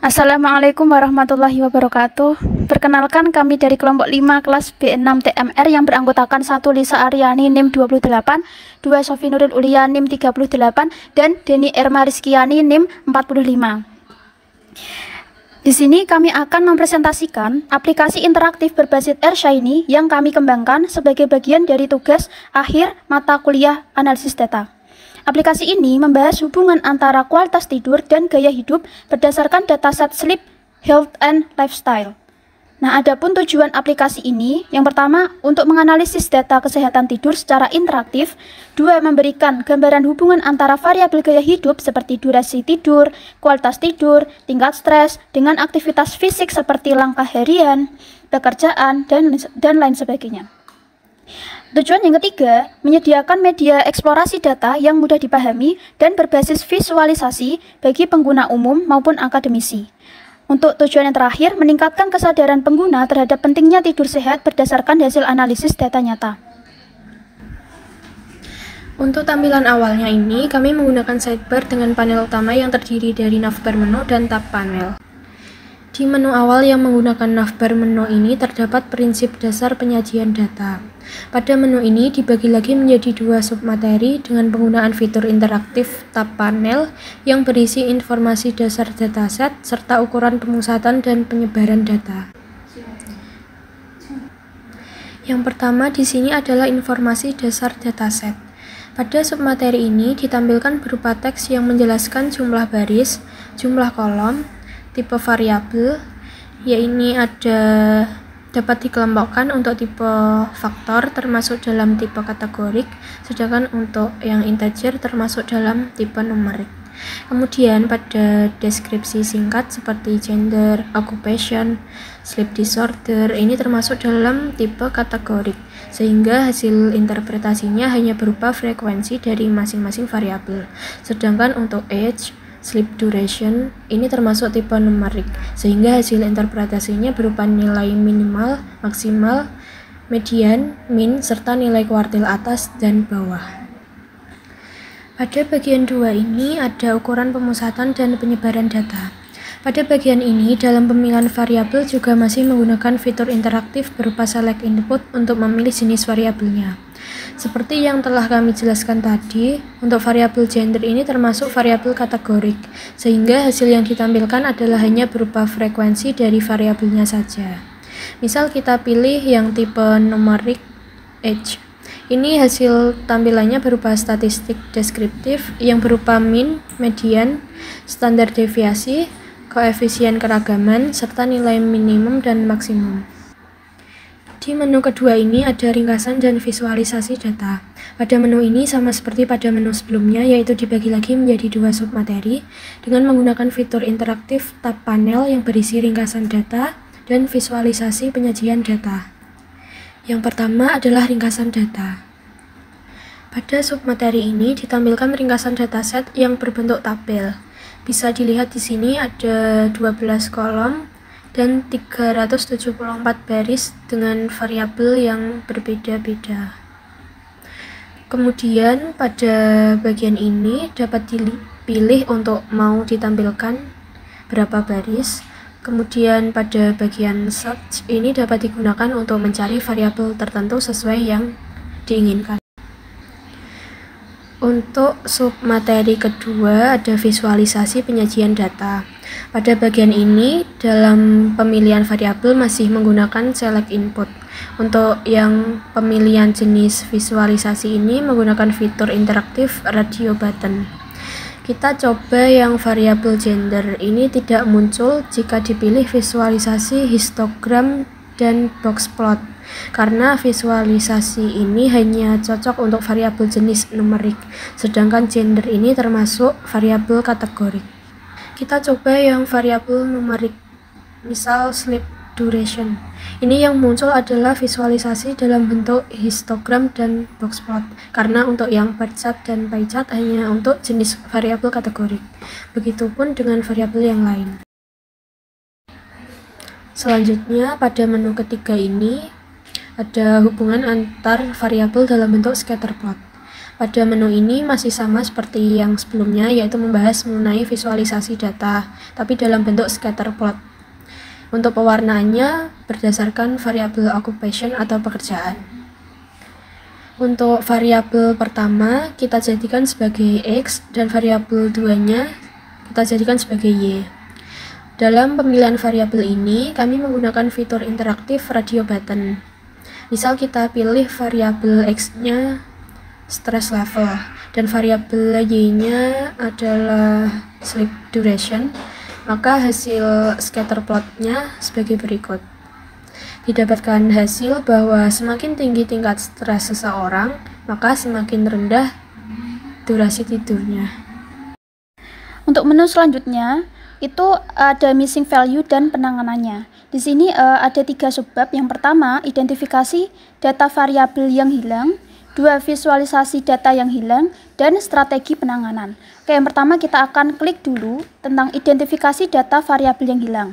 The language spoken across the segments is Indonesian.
Assalamualaikum warahmatullahi wabarakatuh. Perkenalkan, kami dari kelompok 5 kelas B6 TMR yang beranggotakan 1 Lisa Aryani NIM 28, 2 Sofi Nurul Ulia NIM 38, dan Deni Erma Rizkiani NIM 45. Di sini kami akan mempresentasikan aplikasi interaktif berbasis AirShiny yang kami kembangkan sebagai bagian dari tugas akhir mata kuliah analisis data. Aplikasi ini membahas hubungan antara kualitas tidur dan gaya hidup berdasarkan dataset Sleep, Health, and Lifestyle. Nah, adapun tujuan aplikasi ini, yang pertama, untuk menganalisis data kesehatan tidur secara interaktif. 2. Memberikan gambaran hubungan antara variabel gaya hidup seperti durasi tidur, kualitas tidur, tingkat stres, dengan aktivitas fisik seperti langkah harian, pekerjaan, dan lain sebagainya. Tujuan yang ketiga, menyediakan media eksplorasi data yang mudah dipahami dan berbasis visualisasi bagi pengguna umum maupun akademisi. Untuk tujuan yang terakhir, meningkatkan kesadaran pengguna terhadap pentingnya tidur sehat berdasarkan hasil analisis data nyata. Untuk tampilan awalnya ini, kami menggunakan sidebar dengan panel utama yang terdiri dari navbar menu dan tab panel. Di menu awal yang menggunakan navbar menu ini terdapat prinsip dasar penyajian data. Pada menu ini dibagi lagi menjadi 2 submateri dengan penggunaan fitur interaktif tab panel yang berisi informasi dasar dataset serta ukuran pemusatan dan penyebaran data. Yang pertama di sini adalah informasi dasar dataset. Pada submateri ini ditampilkan berupa teks yang menjelaskan jumlah baris, jumlah kolom, tipe variabel, yaitu dapat dikelompokkan untuk tipe faktor termasuk dalam tipe kategorik, sedangkan untuk yang integer termasuk dalam tipe numerik. Kemudian pada deskripsi singkat seperti gender, occupation, sleep disorder ini termasuk dalam tipe kategorik, sehingga hasil interpretasinya hanya berupa frekuensi dari masing-masing variabel. Sedangkan untuk age, sleep duration ini termasuk tipe numerik, sehingga hasil interpretasinya berupa nilai minimal, maksimal, median, min, serta nilai kuartil atas dan bawah. Pada bagian 2 ini ada ukuran pemusatan dan penyebaran data. Pada bagian ini, dalam pemilihan variabel juga masih menggunakan fitur interaktif berupa select input untuk memilih jenis variabelnya. Seperti yang telah kami jelaskan tadi, untuk variabel gender ini termasuk variabel kategorik, sehingga hasil yang ditampilkan adalah hanya berupa frekuensi dari variabelnya saja. Misal kita pilih yang tipe numerik age. Ini hasil tampilannya berupa statistik deskriptif yang berupa min, median, standar deviasi, koefisien keragaman, serta nilai minimum dan maksimum. Di menu kedua ini ada ringkasan dan visualisasi data. Pada menu ini sama seperti pada menu sebelumnya, yaitu dibagi lagi menjadi 2 submateri dengan menggunakan fitur interaktif tab panel yang berisi ringkasan data dan visualisasi penyajian data. Yang pertama adalah ringkasan data. Pada submateri ini ditampilkan ringkasan dataset yang berbentuk tabel. Bisa dilihat di sini ada 12 kolom dan 374 baris dengan variabel yang berbeda-beda. Kemudian pada bagian ini dapat dipilih untuk mau ditampilkan berapa baris. Kemudian pada bagian search ini dapat digunakan untuk mencari variabel tertentu sesuai yang diinginkan. Untuk submateri kedua ada visualisasi penyajian data. Pada bagian ini, dalam pemilihan variabel masih menggunakan select input. Untuk yang pemilihan jenis visualisasi ini menggunakan fitur interaktif radio button. Kita coba yang variabel gender ini tidak muncul jika dipilih visualisasi histogram dan box plot, karena visualisasi ini hanya cocok untuk variabel jenis numerik, sedangkan gender ini termasuk variabel kategorik. Kita coba yang variabel numerik, misal sleep duration. Ini yang muncul adalah visualisasi dalam bentuk histogram dan box plot, karena untuk yang bar chart dan pie chart hanya untuk jenis variabel kategorik. Begitupun dengan variabel yang lain. Selanjutnya pada menu ketiga ini ada hubungan antar variabel dalam bentuk scatter plot. Pada menu ini masih sama seperti yang sebelumnya, yaitu membahas mengenai visualisasi data, tapi dalam bentuk scatter plot. Untuk pewarnaannya berdasarkan variabel occupation atau pekerjaan. Untuk variabel pertama kita jadikan sebagai X dan variabel 2-nya kita jadikan sebagai Y. Dalam pemilihan variabel ini, kami menggunakan fitur interaktif radio button. Misal kita pilih variabel X-nya stress level dan variabel Y-nya adalah sleep duration, maka hasil scatter plot-nya sebagai berikut. Didapatkan hasil bahwa semakin tinggi tingkat stres seseorang, maka semakin rendah durasi tidurnya. Untuk menu selanjutnya, itu ada missing value dan penanganannya. Di sini ada 3 subbab. Yang pertama, identifikasi data variabel yang hilang, 2 visualisasi data yang hilang, dan strategi penanganan. Oke, yang pertama kita akan klik dulu tentang identifikasi data variabel yang hilang.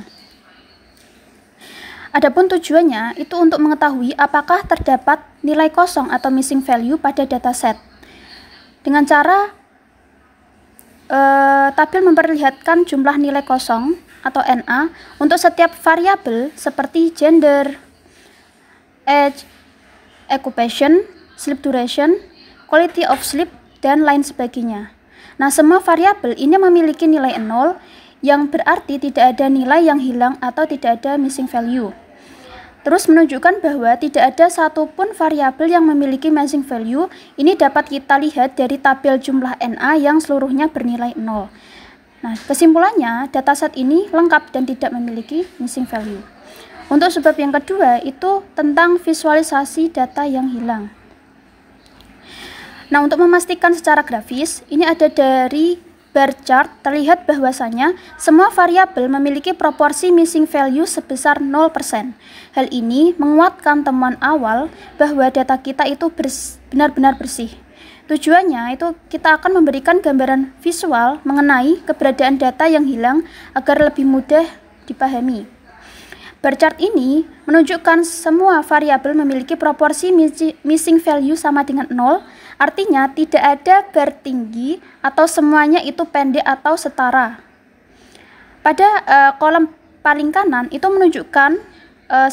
Adapun tujuannya itu untuk mengetahui apakah terdapat nilai kosong atau missing value pada dataset. Dengan cara tabel memperlihatkan jumlah nilai kosong atau NA untuk setiap variabel seperti gender, age, occupation, sleep duration, quality of sleep, dan lain sebagainya. Nah, semua variabel ini memiliki nilai 0, yang berarti tidak ada nilai yang hilang atau tidak ada missing value. Terus menunjukkan bahwa tidak ada satupun variabel yang memiliki missing value. Ini dapat kita lihat dari tabel jumlah NA yang seluruhnya bernilai 0. Nah, kesimpulannya dataset ini lengkap dan tidak memiliki missing value. Untuk sebab yang kedua itu tentang visualisasi data yang hilang. Nah, untuk memastikan secara grafis, ini ada dari bar chart terlihat bahwasanya semua variabel memiliki proporsi missing value sebesar 0%. Hal ini menguatkan temuan awal bahwa data kita itu benar-benar bersih. Tujuannya itu kita akan memberikan gambaran visual mengenai keberadaan data yang hilang agar lebih mudah dipahami. Bar chart ini menunjukkan semua variabel memiliki proporsi missing value sama dengan 0, artinya tidak ada bar tinggi atau semuanya itu pendek atau setara. Pada kolom paling kanan itu menunjukkan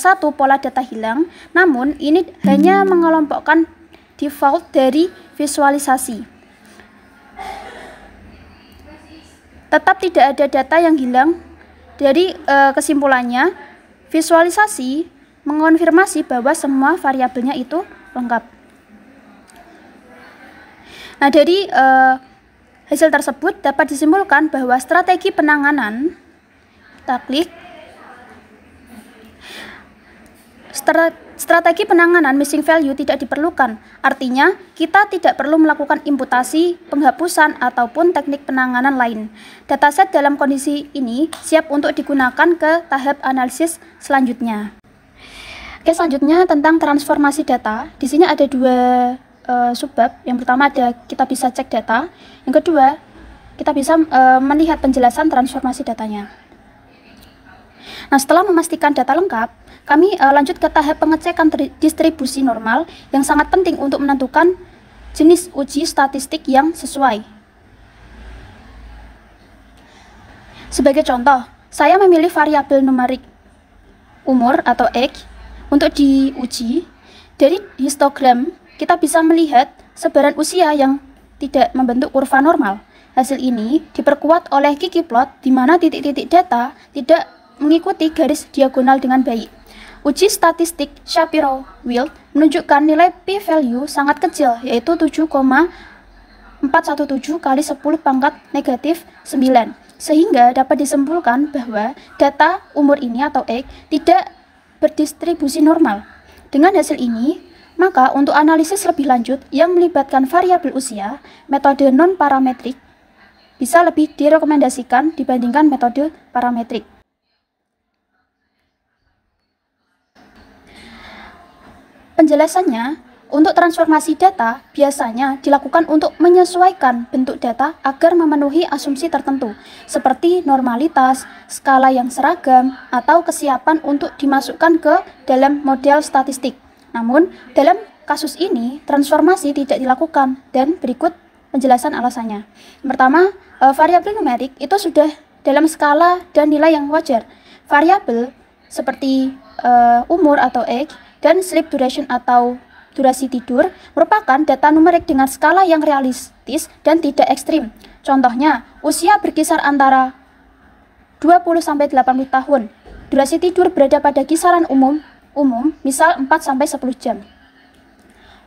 satu pola data hilang, namun ini hanya mengelompokkan default dari visualisasi. Tetap tidak ada data yang hilang. Dari kesimpulannya, visualisasi mengonfirmasi bahwa semua variabelnya itu lengkap. Nah, dari hasil tersebut dapat disimpulkan bahwa strategi penanganan, kita klik, strategi penanganan missing value tidak diperlukan. Artinya, kita tidak perlu melakukan imputasi, penghapusan, ataupun teknik penanganan lain. Dataset dalam kondisi ini siap untuk digunakan ke tahap analisis selanjutnya. Oke, selanjutnya tentang transformasi data. Di sini ada 2 subbab. Yang pertama ada kita bisa cek data. Yang kedua, kita bisa melihat penjelasan transformasi datanya. Nah, setelah memastikan data lengkap, kami lanjut ke tahap pengecekan distribusi normal yang sangat penting untuk menentukan jenis uji statistik yang sesuai. Sebagai contoh, saya memilih variabel numerik umur atau age untuk diuji. Dari histogram, kita bisa melihat sebaran usia yang tidak membentuk kurva normal. Hasil ini diperkuat oleh Kiki plot di mana titik-titik data tidak mengikuti garis diagonal dengan baik. Uji statistik Shapiro-Wilk menunjukkan nilai p-value sangat kecil, yaitu 7,417 kali 10 pangkat negatif 9, sehingga dapat disimpulkan bahwa data umur ini atau X tidak berdistribusi normal. Dengan hasil ini, maka untuk analisis lebih lanjut yang melibatkan variabel usia, metode non-parametrik bisa lebih direkomendasikan dibandingkan metode parametrik. Penjelasannya, untuk transformasi data biasanya dilakukan untuk menyesuaikan bentuk data agar memenuhi asumsi tertentu, seperti normalitas, skala yang seragam, atau kesiapan untuk dimasukkan ke dalam model statistik. Namun, dalam kasus ini transformasi tidak dilakukan dan berikut penjelasan alasannya. Pertama, variabel numerik itu sudah dalam skala dan nilai yang wajar. Variabel seperti umur atau age dan sleep duration atau durasi tidur merupakan data numerik dengan skala yang realistis dan tidak ekstrim. Contohnya, usia berkisar antara 20-80 tahun. Durasi tidur berada pada kisaran umum misal 4-10 jam.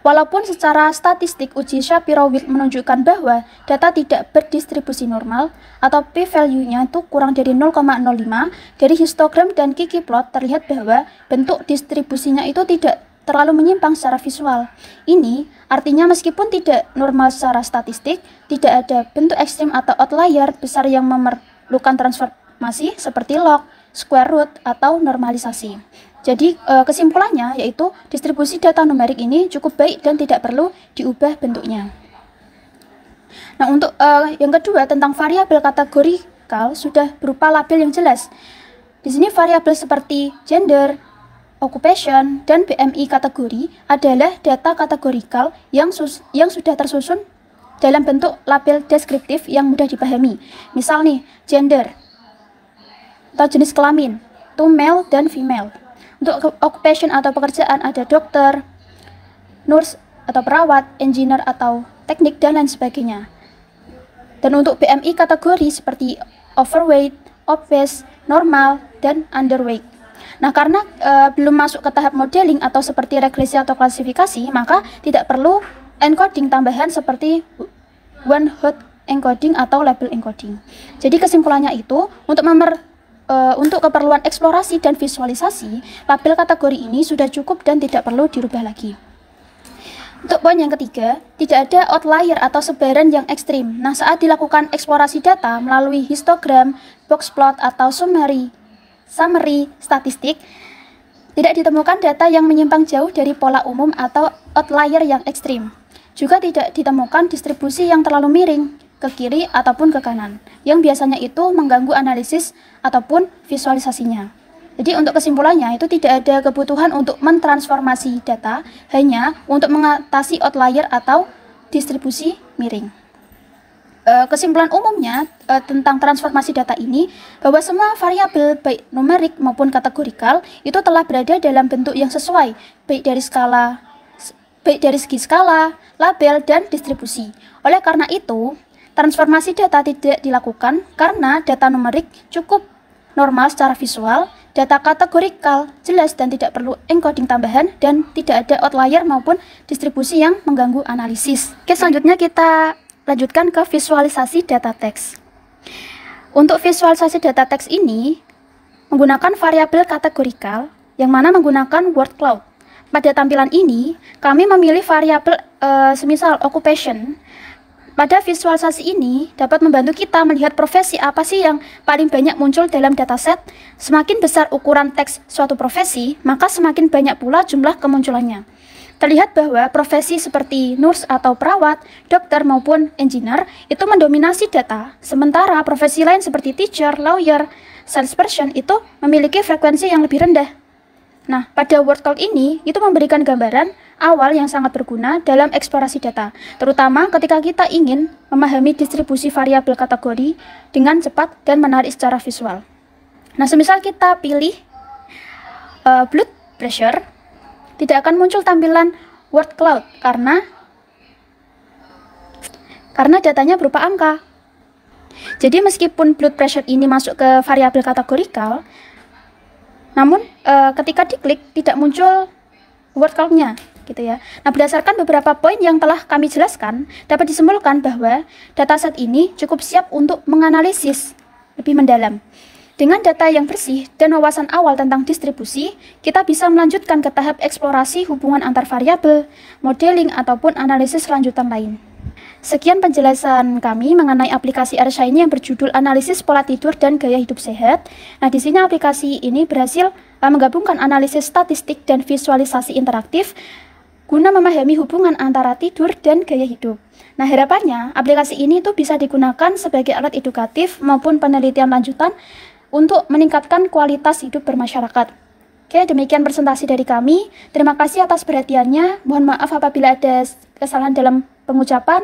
Walaupun secara statistik uji Shapiro-Wilk menunjukkan bahwa data tidak berdistribusi normal atau p-value-nya itu kurang dari 0,05, dari histogram dan Kiki plot terlihat bahwa bentuk distribusinya itu tidak terlalu menyimpang secara visual. Ini artinya meskipun tidak normal secara statistik, tidak ada bentuk ekstrim atau outlier besar yang memerlukan transformasi seperti log, square root, atau normalisasi. Jadi kesimpulannya yaitu distribusi data numerik ini cukup baik dan tidak perlu diubah bentuknya. Nah, untuk yang kedua tentang variabel kategorikal sudah berupa label yang jelas. Di sini variabel seperti gender, occupation, dan BMI kategori adalah data kategorikal yang sudah tersusun dalam bentuk label deskriptif yang mudah dipahami. Misal nih, gender atau jenis kelamin, itu male dan female. Untuk occupation atau pekerjaan ada dokter, nurse atau perawat, engineer atau teknik, dan lain sebagainya. Dan untuk BMI kategori seperti overweight, obese, normal, dan underweight. Nah, karena belum masuk ke tahap modeling atau seperti regresi atau klasifikasi, maka tidak perlu encoding tambahan seperti one hot encoding atau label encoding. Jadi kesimpulannya itu, untuk keperluan eksplorasi dan visualisasi, label kategori ini sudah cukup dan tidak perlu dirubah lagi. Untuk poin yang ketiga, tidak ada outlier atau sebaran yang ekstrim. Nah, saat dilakukan eksplorasi data melalui histogram, box plot, atau summary statistik, tidak ditemukan data yang menyimpang jauh dari pola umum atau outlier yang ekstrim. Juga tidak ditemukan distribusi yang terlalu miring ke kiri ataupun ke kanan, yang biasanya itu mengganggu analisis ataupun visualisasinya. Jadi untuk kesimpulannya itu tidak ada kebutuhan untuk mentransformasi data, hanya untuk mengatasi outlier atau distribusi miring. Kesimpulan umumnya tentang transformasi data ini, bahwa semua variabel baik numerik maupun kategorikal itu telah berada dalam bentuk yang sesuai, baik dari segi skala, label, dan distribusi. Oleh karena itu, transformasi data tidak dilakukan karena data numerik cukup normal secara visual, data kategorikal jelas dan tidak perlu encoding tambahan, dan tidak ada outlier maupun distribusi yang mengganggu analisis. Oke, selanjutnya kita lanjutkan ke visualisasi data teks. Untuk visualisasi data teks ini menggunakan variabel kategorikal yang mana menggunakan word cloud. Pada tampilan ini, kami memilih variabel semisal occupation. Pada visualisasi ini dapat membantu kita melihat profesi apa sih yang paling banyak muncul dalam dataset. Semakin besar ukuran teks suatu profesi, maka semakin banyak pula jumlah kemunculannya. Terlihat bahwa profesi seperti nurse atau perawat, dokter maupun engineer itu mendominasi data, sementara profesi lain seperti teacher, lawyer, salesperson itu memiliki frekuensi yang lebih rendah. Nah, pada word cloud ini itu memberikan gambaran awal yang sangat berguna dalam eksplorasi data, terutama ketika kita ingin memahami distribusi variabel kategori dengan cepat dan menarik secara visual. Nah, semisal kita pilih blood pressure, tidak akan muncul tampilan word cloud karena datanya berupa angka. Jadi meskipun blood pressure ini masuk ke variabel kategorikal, namun ketika diklik tidak muncul word cloud-nya, gitu ya. Nah, berdasarkan beberapa poin yang telah kami jelaskan, dapat disimpulkan bahwa dataset ini cukup siap untuk menganalisis lebih mendalam. Dengan data yang bersih dan wawasan awal tentang distribusi, kita bisa melanjutkan ke tahap eksplorasi hubungan antar variabel, modeling, ataupun analisis lanjutan lain. Sekian penjelasan kami mengenai aplikasi AirShiny yang berjudul Analisis Pola Tidur dan Gaya Hidup Sehat. Nah, di sini aplikasi ini berhasil menggabungkan analisis statistik dan visualisasi interaktif guna memahami hubungan antara tidur dan gaya hidup. Nah, harapannya aplikasi ini tuh bisa digunakan sebagai alat edukatif maupun penelitian lanjutan untuk meningkatkan kualitas hidup bermasyarakat. Oke, demikian presentasi dari kami. Terima kasih atas perhatiannya. Mohon maaf apabila ada kesalahan dalam pengucapan.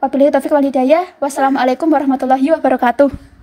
Wabillahi taufiq wal hidayah. Wassalamualaikum warahmatullahi wabarakatuh.